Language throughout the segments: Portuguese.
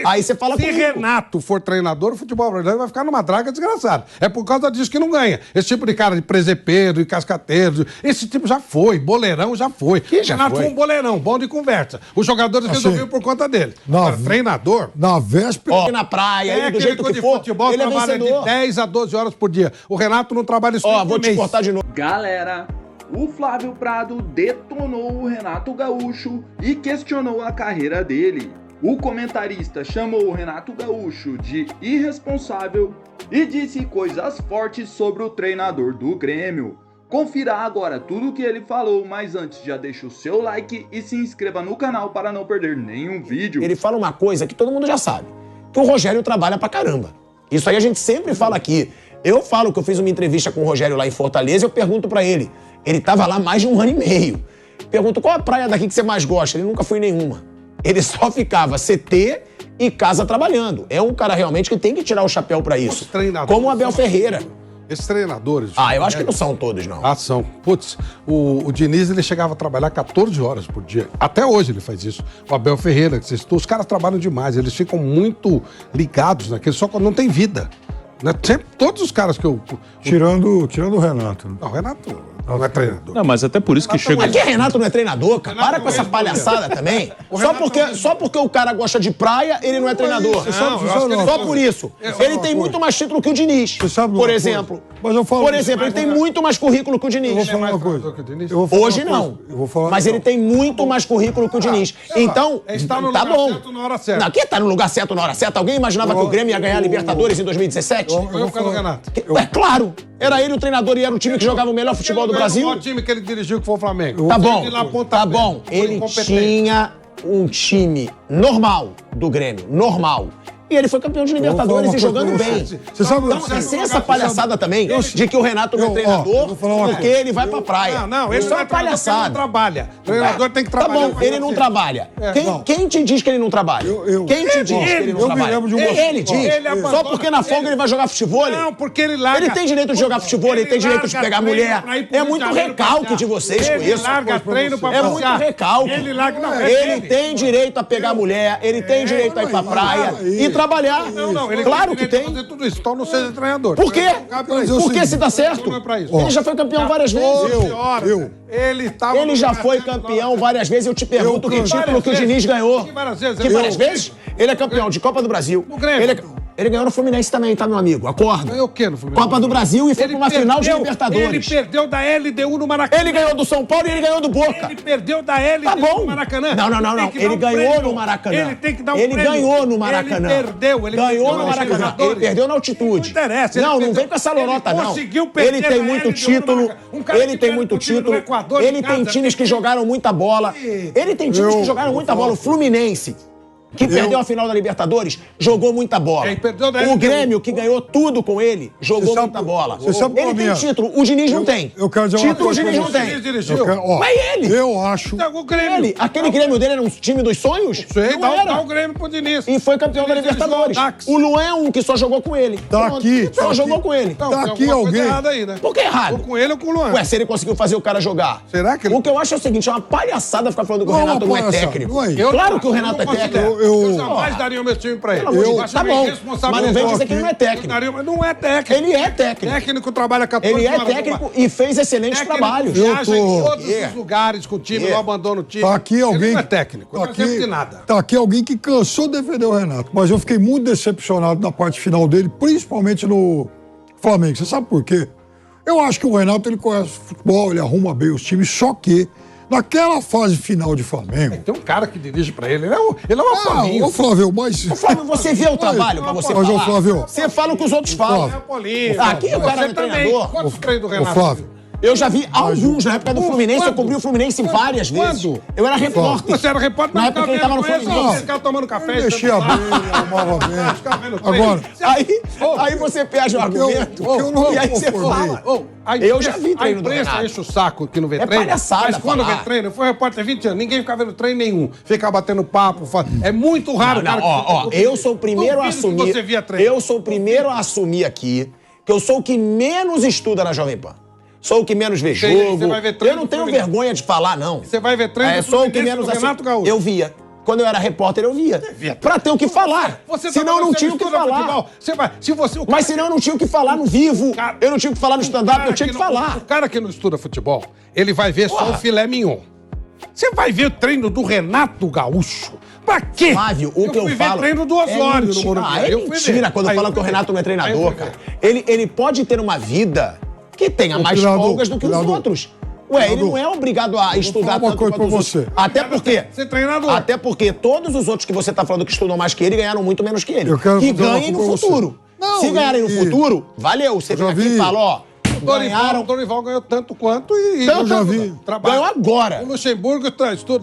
Aí você fala Se Renato for treinador, o futebol brasileiro vai ficar numa draga desgraçada. É por causa disso que não ganha. Esse tipo de cara de presepeiro e cascateiro, esse tipo já foi. Boleirão já foi. Renato foi um boleirão, bom de conversa. Os jogadores resolveram por conta dele. Agora, treinador... Na véspera... na praia, do jeito que for, futebol ele é trabalha vencedor. de 10 a 12 horas por dia. O Renato não trabalha isso vou te cortar de novo. Galera, o Flávio Prado detonou o Renato Gaúcho e questionou a carreira dele. O comentarista chamou o Renato Gaúcho de irresponsável e disse coisas fortes sobre o treinador do Grêmio. Confira agora tudo o que ele falou, mas antes já deixa o seu like e se inscreva no canal para não perder nenhum vídeo. Ele fala uma coisa que todo mundo já sabe, que o Rogério trabalha pra caramba. Isso aí a gente sempre fala aqui. Eu falo que eu fiz uma entrevista com o Rogério lá em Fortaleza e eu pergunto pra ele. Ele tava lá mais de 1 ano e meio. Pergunto, qual a praia daqui que você mais gosta? Ele nunca foi nenhuma. Ele só ficava CT e casa trabalhando. É um cara realmente que tem que tirar o chapéu pra isso. Como o Abel Ferreira. Esses treinadores... eu acho que não são todos, não. São. Putz, o Diniz, ele chegava a trabalhar 14 horas por dia. Até hoje ele faz isso. O Abel Ferreira, que você citou, os caras trabalham demais. Eles ficam muito ligados naquele, só que não tem vida. Né? Sempre, todos os caras que eu... Tirando o Renato. Não, o Renato não é treinador. Não, mas até por isso que chega... Aqui Renato não é treinador, cara. Para com essa palhaçada também. Só porque o cara gosta de praia, ele não é treinador. Só por isso. Ele tem muito mais título que o Diniz, por exemplo. Por exemplo, ele tem muito mais currículo que o Diniz. Eu vou falar uma coisa. Hoje não. Mas ele tem muito mais currículo que o Diniz. Então, tá bom. Aqui tá no lugar certo na hora certa. Alguém imaginava que o Grêmio ia ganhar a Libertadores em 2017? Eu falo Renato. É claro. Era ele o treinador e era o time que jogava o melhor futebol do Brasil. O time que ele dirigiu, que foi o Flamengo. Tá bom. Ele tinha um time normal do Grêmio, normal. E ele foi campeão de Libertadores e jogando bem. Você sabe, então, sem essa palhaçada também de que o Renato não é treinador porque ele vai pra praia. Não, ele só é palhaçada. Ele não trabalha. O treinador tem que trabalhar. Tá bom, ele não trabalha. Quem te diz que ele não trabalha? Quem te diz que ele não trabalha? Ele diz. Só porque na folga ele vai jogar futebol? Não, porque ele larga... Ele tem direito de jogar futebol, ele tem direito de pegar mulher. É muito recalque de vocês com isso. Ele larga treino pra passear. É muito recalque. Ele tem direito a pegar mulher, ele tem direito a ir pra praia e trabalhar. Não, ele claro que tem. Fazer tudo isso, então não seja treinador. Por quê? Porque se dá certo. Ele já foi campeão várias vezes. Ele já foi campeão várias vezes. Eu te pergunto que título que o Diniz ganhou. Que várias vezes? Ele é campeão de Copa do Brasil. Ele ganhou no Fluminense também, tá, meu amigo? Acorda. Ganhou o quê no Fluminense? Copa do Brasil e foi pra uma final de Libertadores. Ele perdeu da LDU no Maracanã. Ele ganhou do São Paulo e ele ganhou do Boca. Ele perdeu da LDU no Maracanã. Não. Ele ganhou no Maracanã. Ele tem que dar um prêmio. Ele ganhou no Maracanã. Ele perdeu. Ele ganhou no Maracanã. Ele perdeu na altitude. Não interessa. Não vem com essa lorota, não. Ele tem muito título. Ele tem muito título. Ele tem times que jogaram muita bola. Ele tem times que jogaram muita bola. O Fluminense, que perdeu a final da Libertadores, jogou muita bola. O Grêmio, que ganhou tudo com ele, jogou muita bola. Ele tem título, o Diniz não tem. Eu quero dizer título, o Diniz não tem. Mas ele? Eu acho... Aquele Grêmio dele era um time dos sonhos? Não era. Dá o Grêmio pro Diniz. E foi campeão da Libertadores. O Luan é um que só jogou com ele. Só jogou com ele. Tá aqui alguém... Por que errado? Ou com ele ou com o Luan. Ué, se ele conseguiu fazer o cara jogar. Será que ele... O que eu acho é o seguinte, é uma palhaçada ficar falando que o Renato não é técnico. Claro que o Renato é técnico. Eu jamais daria o meu time pra ele. Tá bom, mas não vem dizer que ele não é técnico. Não é técnico. Ele é técnico. Técnico trabalha 14 horas. Ele é técnico e fez excelentes trabalhos. Viaja em todos os lugares com o time, não abandona o time. Tá aqui alguém... Ele não é técnico, não é de nada. Tá aqui alguém que cansou de defender o Renato, mas eu fiquei muito decepcionado na parte final dele, principalmente no Flamengo. Você sabe por quê? Eu acho que o Renato, ele conhece futebol, ele arruma bem os times, só que naquela fase final de Flamengo... Tem um cara que dirige pra ele, ele é uma Paulinho. Ô, Flávio, mas... Ô, Flávio, você vê o trabalho pra você falar? Mas, ô, Flávio... Você fala o que os outros falam. Aqui o cara é treinador. Quantos treinos do Renato? Ô, Flávio... Eu já vi alguns na época do Fluminense, eu cobri o Fluminense várias vezes. Quando? Eu era repórter. Você era repórter? Na época que ele tava no Fluminense. Você ficava tomando café. Mexia bem, arrumava bem. Agora... Aí você perde o argumento e aí você fala. Eu já vi treino do Renato. A imprensa enche o saco que não vê treino. É palhaçada. Mas quando vê treino, eu fui repórter há 20 anos, ninguém fica vendo treino nenhum. Fica batendo papo. É muito raro. Eu sou o primeiro a assumir. Eu sou o primeiro a assumir aqui que eu sou o que menos estuda na Jovem Pan. Sou o que menos vê jogo. Eu não tenho vergonha de falar, não. Você vai ver treino sou o que menos Renato Gaúcho. Eu via. Quando eu era repórter, eu via. Pra ter o que falar. Senão eu não tinha o que falar. Mas senão eu não tinha o que falar no vivo. Eu não tinha o que falar no stand-up, eu tinha que falar. O cara que não estuda futebol, ele vai ver só o filé mignon. Você vai ver o treino do Renato Gaúcho. Pra quê? Flávio, o que eu falo... ver treino do Osório no Morumbi. É mentira quando falam que o Renato não é treinador, cara. Ele pode ter uma vida que tenha mais folgas do que os outros. Ué, ele não é obrigado a estudar tanto quanto os outros. Até porque... Ser treinador. Até porque todos os outros que você tá falando que estudam mais que ele ganharam muito menos que ele. Que ganhem no futuro. Se ganharem no futuro, valeu. Você vem aqui e fala, ó... O Dorival ganhou tanto quanto e eu já vi. Ganhou agora. O Luxemburgo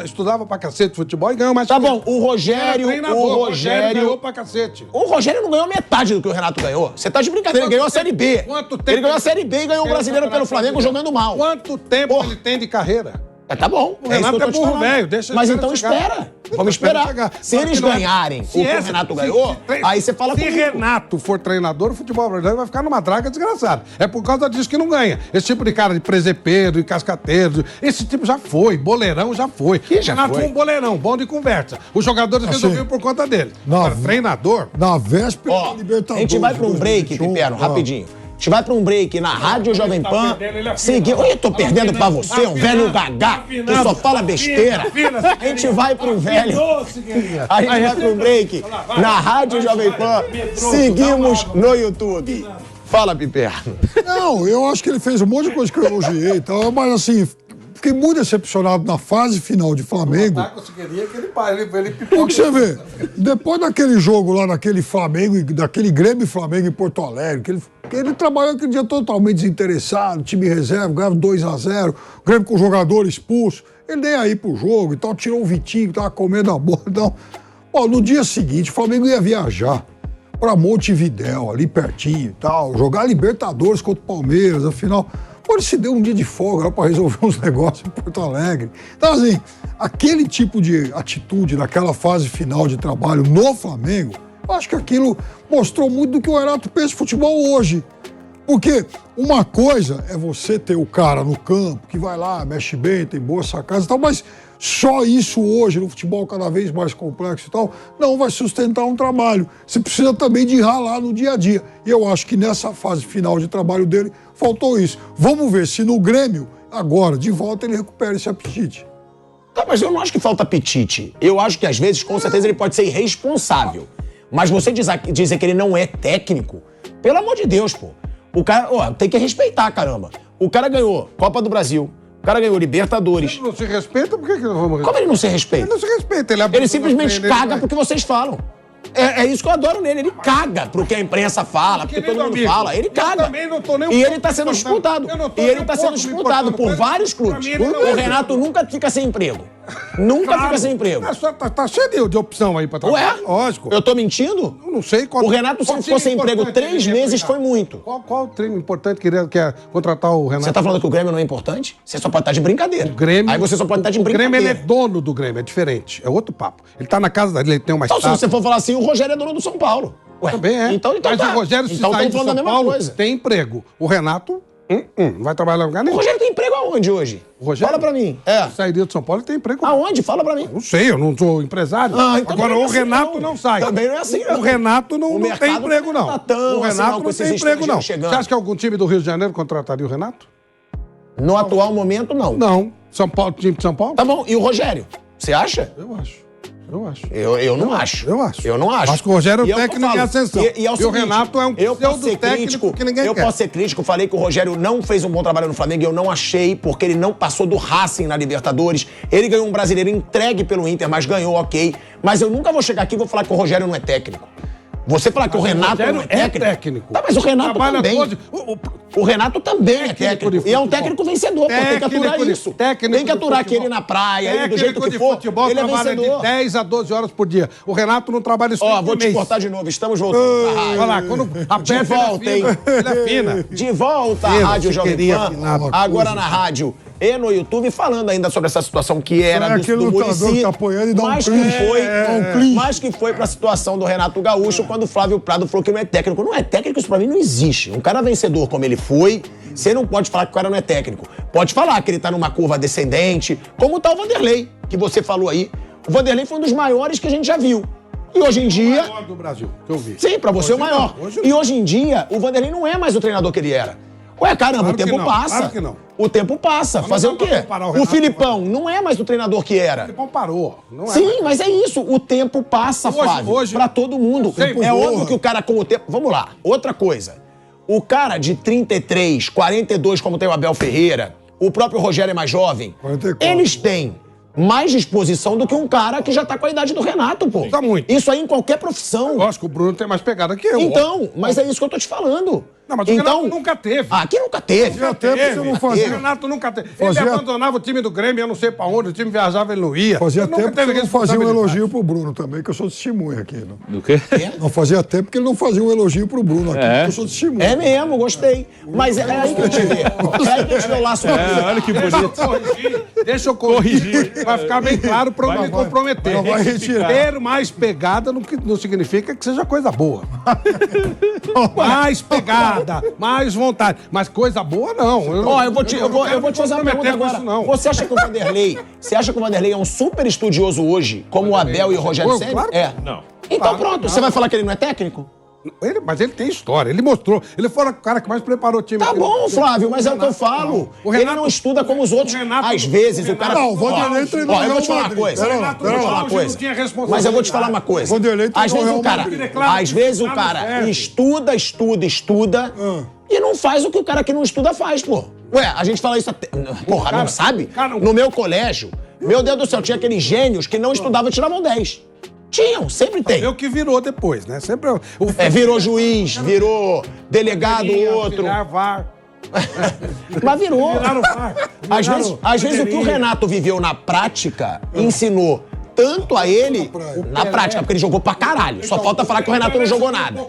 estudava pra cacete futebol e ganhou mais. Tá bom, o Rogério ganhou pra cacete. O Rogério não ganhou metade do que o Renato ganhou. Você tá de brincadeira, ele ganhou a Série B. Ele ganhou a Série B e ganhou o Brasileiro pelo Flamengo jogando mal. Quanto tempo ele tem de carreira? Tá bom. O Renato é burro velho, deixa. Mas então espera. Vamos esperar. Se eles ganharem o que o Renato ganhou, aí você fala comigo. Se Renato for treinador, o futebol brasileiro vai ficar numa draga desgraçada. É por causa disso que não ganha. Esse tipo de cara de presepeiro e cascateiro, esse tipo já foi. Boleirão já foi. Renato foi um boleirão, bom de conversa. Os jogadores resolveram por conta dele. Agora, treinador... Na véspera da Libertadores... A gente vai pra um break, Pipero, rapidinho. A gente vai pra um break na Rádio Jovem Pan. Eu tô perdendo pra você, um velho gagá que só fala besteira. A gente vai pra um velho. A gente vai pra um break na Rádio Jovem Pan. Seguimos no YouTube. Fala, Piperno. Não, eu acho que ele fez um monte de coisa que eu elogiei e tal, mas assim, fiquei muito decepcionado na fase final de Flamengo. Porque você vê, depois daquele jogo lá, daquele Flamengo, daquele Grêmio e Flamengo em Porto Alegre, que ele trabalhou aquele dia totalmente desinteressado, time reserva, ganhava 2-0, o Grêmio com o jogador expulso, ele nem aí pro jogo e tal, tirou o Vitinho que tava comendo a bola e tal. Bom, no dia seguinte, o Flamengo ia viajar pra Montevidéu, ali pertinho e tal, jogar Libertadores contra o Palmeiras, afinal... Pô, ele se deu um dia de folga para resolver uns negócios em Porto Alegre. Então, assim, aquele tipo de atitude naquela fase final de trabalho no Flamengo, eu acho que aquilo mostrou muito do que o Renato pensa de futebol hoje. Porque uma coisa é você ter o cara no campo, que vai lá, mexe bem, tem boas sacadas e tal, mas só isso hoje, no futebol cada vez mais complexo e tal, não vai sustentar um trabalho. Você precisa também de ralar no dia a dia. E eu acho que nessa fase final de trabalho dele, faltou isso. Vamos ver se no Grêmio, agora, de volta, ele recupera esse apetite. Tá, mas eu não acho que falta apetite. Eu acho que, às vezes, com certeza, ele pode ser irresponsável. Mas você dizer que ele não é técnico, pelo amor de Deus, pô. O cara, tem que respeitar, caramba. O cara ganhou Copa do Brasil, o cara ganhou Libertadores. Ele não se respeita, por que nós vamos respeitar? Como ele não se respeita? Ele não se respeita, ele simplesmente caga pro que vocês falam. É isso que eu adoro nele. Ele caga pro que a imprensa fala, pro que todo mundo fala. Ele caga. E ele tá sendo disputado. E ele tá sendo disputado por vários clubes. O Renato nunca fica sem emprego. Nunca fica sem emprego. Tá cheio de opção aí pra trabalhar. Ué? Lógico. Eu tô mentindo? Eu não sei qual... O Renato, se ficou sem emprego 3 meses, foi muito. Qual o treino importante que quer contratar o Renato? Você tá falando que o Grêmio não é importante? Você só pode estar de brincadeira. O Grêmio... Aí você só pode estar de brincadeira. O Grêmio, ele é dono do Grêmio, é diferente. É outro papo. Ele tá na casa dele, ele tem uma estátua. Então, se você for falar assim, o Rogério é dono do São Paulo. Ué, também é. Então mas tá. O Rogério, se sair do São Paulo, tem emprego. O Renato... não vai trabalhar em lugar nenhum. O Rogério tem emprego aonde hoje? Fala pra mim. Se sairia do São Paulo, ele tem emprego. Aonde? Fala pra mim. Não sei, eu não sou empresário. Então agora, o Renato não sai. Também não é assim, não. O Renato não tem emprego, não. O Renato não tem emprego, não. Você acha que algum time do Rio de Janeiro contrataria o Renato? No atual momento, não. Não. São Paulo, time de São Paulo? Tá bom. E o Rogério? Você acha? Eu acho. Eu não acho. Eu não acho. Acho que o Rogério é o técnico em ascensão. E o Renato é um pseudo-técnico que ninguém quer. Eu posso ser crítico, falei que o Rogério não fez um bom trabalho no Flamengo e eu não achei, porque ele não passou do Racing na Libertadores. Ele ganhou um brasileiro entregue pelo Inter, mas ganhou, ok. Mas eu nunca vou chegar aqui e vou falar que o Rogério não é técnico. Você falar que o Renato não é técnico. Tá, mas o Renato também. O Renato também é técnico. E é um técnico vencedor, pô, tem que aturar isso. Tem que aturar que ele na praia, ele do jeito que for, futebol, ele é vencedor. De 10 a 12 horas por dia. O Renato não trabalha isso. Vou te cortar de novo, estamos voltando pra rádio. Olha lá, quando de volta, hein? Ele é fina. De volta à Rádio Jovem Pan, agora na rádio e no YouTube, falando ainda sobre essa situação que era do Muricy, mas que foi pra situação do Renato Gaúcho quando o Flávio Prado falou que não é técnico. Não é técnico, isso pra mim não existe. Um cara vencedor como ele foi, você não pode falar que o cara não é técnico. Pode falar que ele tá numa curva descendente, como tá o Vanderlei, que você falou aí. O Vanderlei foi um dos maiores que a gente já viu. E hoje em dia... O maior do Brasil, que eu vi. Sim, pra você Hoje é o maior. não, E hoje em dia, o Vanderlei não é mais o treinador que ele era. Ué, caramba, Claro o tempo que não, passa. claro que não. O tempo passa. Mas Fazer não o dá quê? pra comparar o O Renato Filipão não é mais o treinador que era. O Filipão parou. Não é Sim, mais. mas é isso. O tempo passa, Flávio. Pra todo mundo. É óbvio que o cara com o tempo... Vamos lá. Outra coisa. O cara de 33, 42, como tem o Abel Ferreira, o próprio Rogério é mais jovem, 44. eles têm mais disposição do que um cara que já tá com a idade do Renato, pô. Tá muito. Isso aí em qualquer profissão. Eu acho que o Bruno tem mais pegada que eu. Então, mas é isso que eu tô te falando. Não, mas o então, Renato nunca teve. Aqui nunca teve. Fazia tempo que você não fazia. O Renato nunca teve. Fazia- Ele abandonava o time do Grêmio, eu não sei pra onde, o time viajava, ele não ia. Fazia Ele nunca tempo que teve ele não fazia um responsabilidade. elogio pro Bruno também, que eu sou testemunha aqui. Não, Do quê? não fazia tempo que ele não fazia um elogio pro Bruno aqui, que eu sou testemunha. É mesmo, gostei. Mas é aí que eu te vê. É aí que eu te dou o laço. Olha que bonito. Deixa eu corrigir. Vai ficar bem claro pra eu não me comprometer. Não vai retirar. Ter mais pegada não significa que seja coisa boa. Mais pegada, mais vontade. Mas coisa boa, não. Ó, eu vou te fazer uma pergunta agora. Não. Você acha que o Vanderlei é um super estudioso hoje, como o Abel e o Rogério Pô, Ceni? claro que É. Não. Então Claro pronto, que não. você vai falar que ele não é técnico? Mas ele tem história, ele mostrou. Ele foi o cara que mais preparou o time. Tá bom, Flávio, mas é o que eu falo. O Ele Renato- não estuda como os outros. o Renato- Às vezes o o cara... Não, o Vanderlei treinou Ó, eu o vou te falar Real uma coisa. Madrid. Eu vou te falar uma não coisa. tinha responsabilidade. Mas eu vou te falar uma coisa. Vanderlei Às treinou vezes o o cara... Real Madrid. Claro, Às vezes o tá cara certo. estuda e não faz o que o cara que não estuda faz, pô. Ué, a gente fala isso até... Porra, não sabe? cara, No meu colégio, meu Deus do céu, tinha aqueles gênios que não estudavam e tiravam 10. Tinham, sempre tem. É o que virou depois, né? Sempre Virou juiz, virou delegado, outro. Virar VAR. Mas virou. Viraram VAR. Às vezes o que o Renato viveu na prática ensinou tanto a ele na prática, porque ele jogou pra caralho. Só falta falar que o Renato não jogou nada.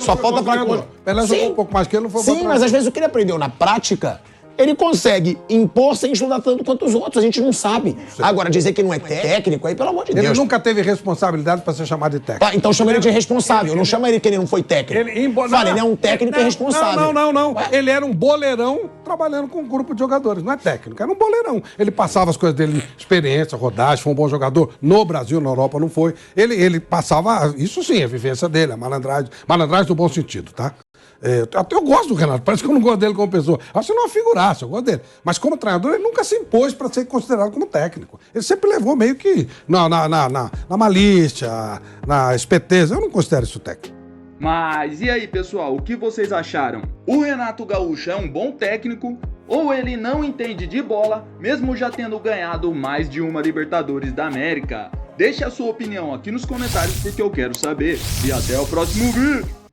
Só falta falar que o Pelé jogou um pouco mais que ele, não foi Sim, mas às vezes o que ele aprendeu na prática, ele consegue impor sem estudar tanto quanto os outros. A gente não sabe. Agora, dizer que não é técnico, aí pelo amor de Ele Deus. nunca teve responsabilidade pra ser chamado de técnico. Tá, então chama ele de responsável. Eu não chama ele que ele não foi técnico. Fala, ele é um técnico irresponsável. Não. Ué? Ele era um boleirão trabalhando com um grupo de jogadores. Não é técnico, era um boleirão. Ele passava as coisas dele, experiência, rodagem, foi um bom jogador. No Brasil, na Europa, não foi. Ele passava, isso sim, a vivência dele, a malandragem. Malandragem no bom sentido, tá? Até eu gosto do Renato, parece que eu não gosto dele como pessoa. Acho que não é uma figuraça, eu gosto dele. Mas como treinador, ele nunca se impôs para ser considerado como técnico. Ele sempre levou meio que na malícia, na esperteza. Eu não considero isso técnico. Mas e aí, pessoal, o que vocês acharam? O Renato Gaúcho é um bom técnico ou ele não entende de bola, mesmo já tendo ganhado mais de uma Libertadores da América? Deixe a sua opinião aqui nos comentários porque eu quero saber. E até o próximo vídeo!